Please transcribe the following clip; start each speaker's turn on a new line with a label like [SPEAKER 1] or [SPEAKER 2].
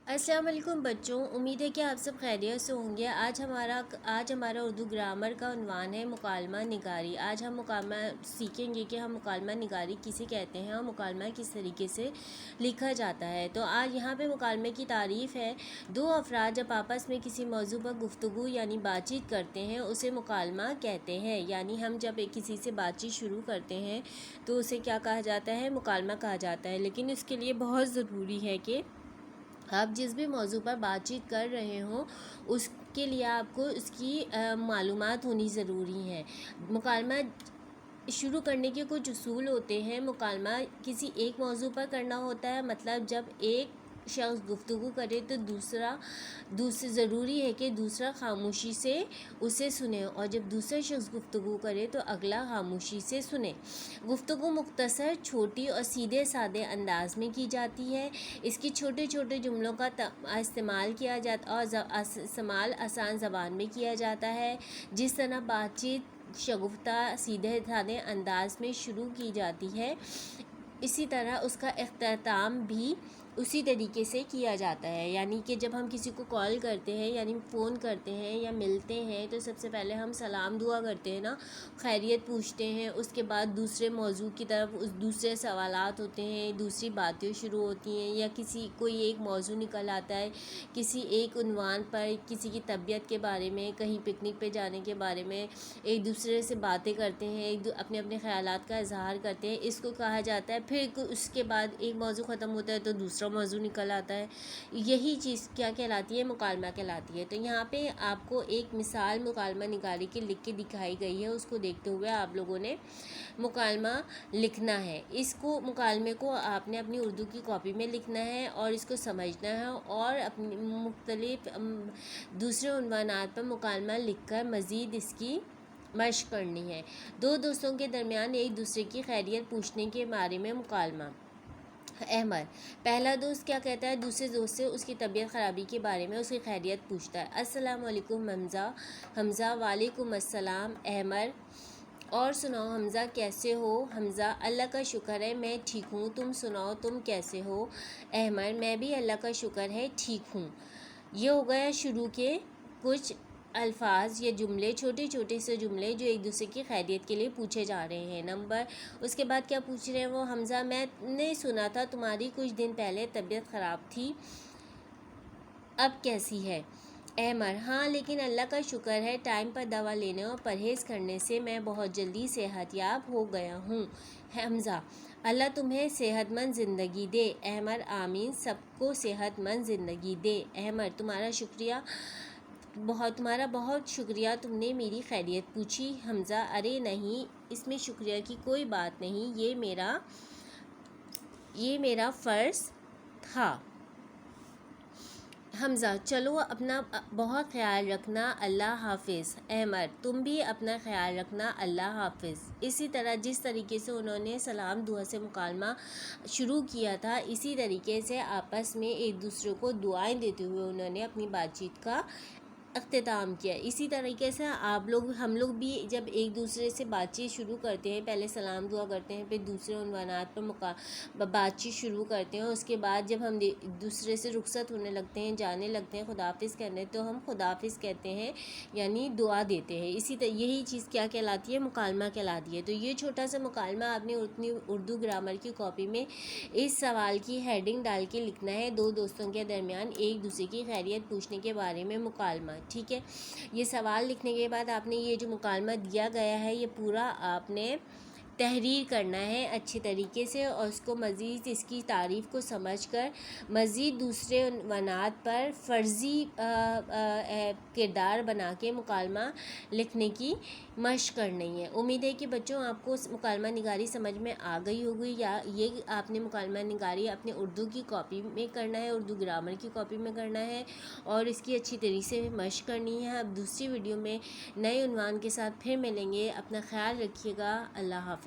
[SPEAKER 1] अस्सलाम वालेकुम बच्चों, उम्मीद है कि आप सब खैरियत से होंगे। आज हमारा उर्दू ग्रामर का उन्वान है मुकालमा निगारी। आज हम मुकालमा सीखेंगे कि हम मुकालमा निगारी किसे कहते हैं और मुकालमा किस तरीके से लिखा जाता है। तो आज यहाँ पे मुकालमे की तारीफ़ है। दो अफराद जब आपस में किसी मौजू पर गुफ्तगू यानी बातचीत करते हैं उसे मुकालमा कहते हैं। यानी हम जब किसी से बातचीत शुरू करते हैं तो उसे क्या कहा जाता है? मुकालमा कहा जाता है। लेकिन इसके लिए बहुत ज़रूरी है कि आप जिस भी मौजू पर बातचीत कर रहे हों उसके लिए आपको उसकी मालूमात होनी ज़रूरी है। मुकालमा शुरू करने के कुछ उसूल होते हैं। मुकालमा किसी एक मौजू पर करना होता है, मतलब जब एक शख्स गुफ्तगू करे तो दूसरा ज़रूरी है कि दूसरा खामोशी से उसे सुने, और जब दूसरा शख्स गुफ्तगू करे तो अगला खामोशी से सुने। गुफ्तगू मुख्तसर, छोटी और सीधे सादे अंदाज में की जाती है। इसकी छोटे छोटे जुमलों का इस्तेमाल किया जाता और इस्तेमाल आसान ज़बान में किया जाता है। जिस तरह बातचीत शगुफ्ता सीधे सादे अंदाज में शुरू की जाती है, इसी तरह उसका इख्तिताम भी उसी तरीके से किया जाता है। यानी कि जब हम किसी को कॉल करते हैं यानी फ़ोन करते हैं या मिलते हैं तो सबसे पहले हम सलाम दुआ करते हैं ना, खैरियत पूछते हैं। उसके बाद दूसरे मौजू की तरफ दूसरे सवालात होते हैं, दूसरी बातें शुरू होती हैं, या कोई एक मौजू निकल आता है किसी एक उन्वान पर, किसी की तबीयत के बारे में, कहीं पिकनिक पे जाने के बारे में एक दूसरे से बातें करते हैं, अपने अपने ख़यालात का इजहार करते हैं। इसको कहा जाता है। फिर उसके बाद एक मौजू ख़त्म होता है तो दूसरा मौजू निकल आता है। यही चीज़ क्या कहलाती है? मुकालमा कहलाती है। तो यहाँ पे आपको एक मिसाल मुकालमा निगारी की लिख के दिखाई गई है, उसको देखते हुए आप लोगों ने मुकालमा लिखना है। इसको मुकालमे को आपने अपनी उर्दू की कॉपी में लिखना है और इसको समझना है और अपनी मुख्तलिफ दूसरे उन्वानात पर मुकालमा लिखकर मज़ीद इसकी मशक करनी है। दो दोस्तों के दरमियान एक दूसरे की खैरियत पूछने के बारे में मुकालमा। अहमद, पहला दोस्त क्या कहता है? दूसरे दोस्त से उसकी तबीयत ख़राबी के बारे में उसकी खैरियत पूछता है। अस्सलाम वालेकुम हमज़ा वालेकुम अस्सलाम। अहमद, और सुनाओ हमज़ा कैसे हो? हमज़ा, अल्लाह का शुक्र है मैं ठीक हूँ, तुम सुनाओ तुम कैसे हो? अहमद, मैं भी अल्लाह का शुक्र है ठीक हूँ। ये हो गया शुरू के कुछ अल्फाज या जुमले, छोटे छोटे से जुमले जो एक दूसरे की खैरियत के लिए पूछे जा रहे हैं। उसके बाद क्या पूछ रहे हैं वो? हमज़ा, मैंने सुना था तुम्हारी कुछ दिन पहले तबीयत ख़राब थी, अब कैसी है? अहमद, हाँ लेकिन अल्लाह का शुक्र है टाइम पर दवा लेने और परहेज़ करने से मैं बहुत जल्दी सेहतयाब हो गया हूँ। हमज़ा, अल्लाह तुम्हें सेहतमंद ज़िंदगी दे। अहमद, आमीन, सबको सेहतमंद ज़िंदगी दे। अहमद, तुम्हारा बहुत शुक्रिया, तुमने मेरी खैरियत पूछी। हमज़ा, अरे नहीं, इसमें शुक्रिया की कोई बात नहीं, ये मेरा फ़र्ज़ था। हमज़ा, चलो अपना बहुत ख्याल रखना, अल्लाह हाफ़िज़। अहमद, तुम भी अपना ख्याल रखना, अल्लाह हाफ़िज़। इसी तरह जिस तरीके से उन्होंने सलाम दुआ से मुकालमा शुरू किया था, इसी तरीके से आपस में एक दूसरे को दुआएं देते हुए उन्होंने अपनी बातचीत का अख्तिताम किया। इसी तरीके से हम लोग भी जब एक दूसरे से बातचीत शुरू करते हैं, पहले सलाम दुआ करते हैं, फिर दूसरे उन्वानात पर बातचीत शुरू करते हैं। उसके बाद जब हम दूसरे से रुखसत होने लगते हैं, जाने लगते हैं, खुदाफिज़ करने, तो हम खुदाफिज़ कहते हैं यानी दुआ देते हैं। यही चीज़ क्या कहलाती है? मुकालमा कहलाती है। तो ये छोटा सा मुकालमा आपने अपनी उर्दू ग्रामर की कॉपी में इस सवाल की हेडिंग डाल के लिखना है, दो दोस्तों के दरमियान एक दूसरे की खैरियत पूछने के बारे में मुकालमा। ठीक है, ये सवाल लिखने के बाद आपने ये जो मुकालमा दिया गया है ये पूरा आपने तहरीर करना है अच्छी तरीके से, और उसको मज़ीद इसकी तारीफ़ को समझकर मज़ीद दूसरे वनात पर फ़र्ज़ी किरदार बना के मुकालमा लिखने की मशक करनी है। उम्मीद है कि बच्चों आपको मुकालमा निगारी समझ में आ गई होगी, या ये आपने मुकालमा निगारी अपने उर्दू की कॉपी में करना है, उर्दू ग्रामर की कॉपी में करना है और इसकी अच्छी तरीके से मशक करनी है। अब दूसरी वीडियो में नए उन्वान के साथ फिर मिलेंगे। अपना ख्याल रखिएगा। अल्लाह हाफ़िज़।